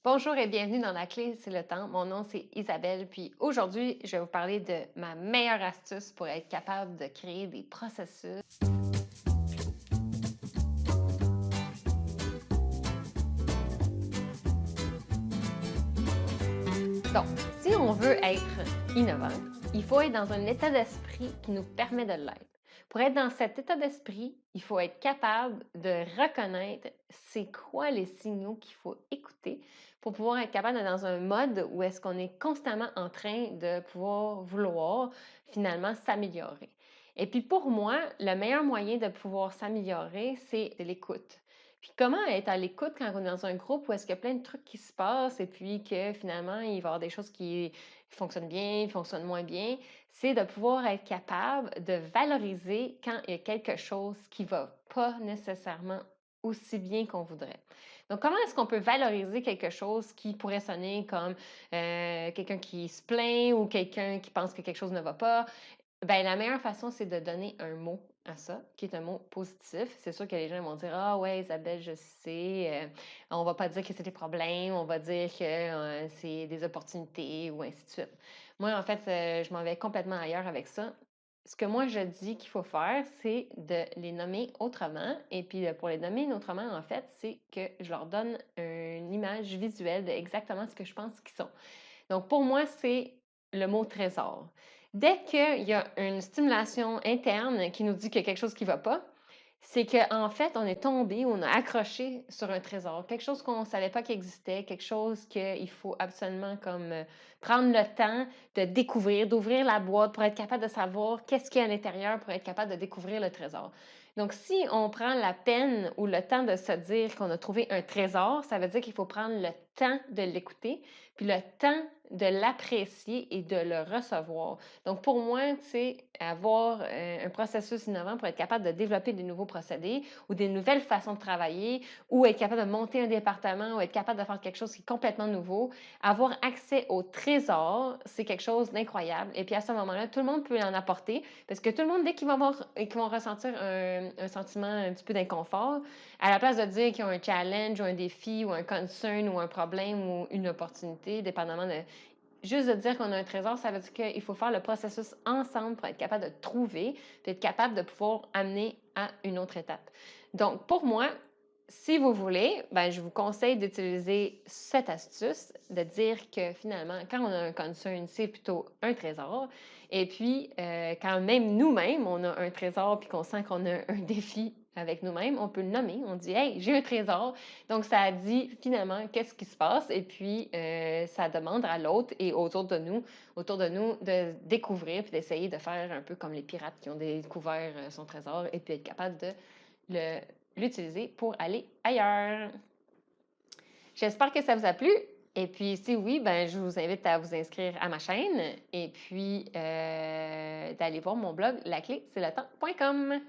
Bonjour et bienvenue dans La clé, c'est le temps. Mon nom, c'est Isabelle. Puis aujourd'hui, je vais vous parler de ma meilleure astuce pour être capable de créer des processus. Donc, si on veut être innovant, il faut être dans un état d'esprit qui nous permet de l'être. Pour être dans cet état d'esprit, il faut être capable de reconnaître c'est quoi les signaux qu'il faut écouter pour pouvoir être capable d'être dans un mode où est-ce qu'on est constamment en train de pouvoir vouloir finalement s'améliorer. Et puis pour moi, le meilleur moyen de pouvoir s'améliorer, c'est de l'écoute. Puis comment être à l'écoute quand on est dans un groupe où est-ce qu'il y a plein de trucs qui se passent et puis que finalement, il va y avoir des choses qui fonctionnent bien, fonctionnent moins bien, c'est de pouvoir être capable de valoriser quand il y a quelque chose qui va pas nécessairement aussi bien qu'on voudrait. Donc, comment est-ce qu'on peut valoriser quelque chose qui pourrait sonner comme quelqu'un qui se plaint ou quelqu'un qui pense que quelque chose ne va pas? Ben, la meilleure façon, c'est de donner un mot à ça, qui est un mot positif. C'est sûr que les gens vont dire: «Ah ouais, Isabelle, je sais, on va pas dire que c'est des problèmes, on va dire que, c'est des opportunités» ou ainsi de suite. Moi, en fait, je m'en vais complètement ailleurs avec ça. Ce que moi je dis qu'il faut faire, c'est de les nommer autrement et puis, pour les nommer autrement, en fait, c'est que je leur donne une image visuelle de exactement ce que je pense qu'ils sont. Donc pour moi, c'est le mot trésor. Dès qu'il y a une stimulation interne qui nous dit qu'il y a quelque chose qui ne va pas, c'est qu'en fait, on est tombé, on a accroché sur un trésor, quelque chose qu'on ne savait pas qu'il existait, quelque chose qu'il faut absolument comme prendre le temps de découvrir, d'ouvrir la boîte pour être capable de savoir qu'est-ce qu'il y a à l'intérieur pour être capable de découvrir le trésor. Donc, si on prend la peine ou le temps de se dire qu'on a trouvé un trésor, ça veut dire qu'il faut prendre le temps de l'écouter, puis le temps de l'apprécier et de le recevoir. Donc, pour moi, c'est avoir un processus innovant pour être capable de développer des nouveaux procédés ou des nouvelles façons de travailler ou être capable de monter un département ou être capable de faire quelque chose qui est complètement nouveau. Avoir accès au trésor, c'est quelque chose d'incroyable. Et puis à ce moment-là, tout le monde peut en apporter parce que tout le monde, dès qu'ils vont ressentir un sentiment un petit peu d'inconfort, à la place de dire qu'ils ont un challenge ou un défi ou un concern ou un problème ou une opportunité, dépendamment de juste de dire qu'on a un trésor, ça veut dire qu'il faut faire le processus ensemble pour être capable de trouver, puis être capable de pouvoir amener à une autre étape. Donc, pour moi, si vous voulez, ben, je vous conseille d'utiliser cette astuce, de dire que finalement, quand on a un concern, c'est plutôt un trésor. Et puis, quand même nous-mêmes, on a un trésor puis qu'on sent qu'on a un défi avec nous-mêmes, on peut le nommer. On dit: Hey, j'ai un trésor. Donc, ça dit finalement qu'est-ce qui se passe et puis ça demande à l'autre et autour de nous, de découvrir puis d'essayer de faire un peu comme les pirates qui ont découvert son trésor et puis être capable de le, l'utiliser pour aller ailleurs. J'espère que ça vous a plu. Et puis, si oui, ben, je vous invite à vous inscrire à ma chaîne et puis d'aller voir mon blog laclé c'est le temps.com.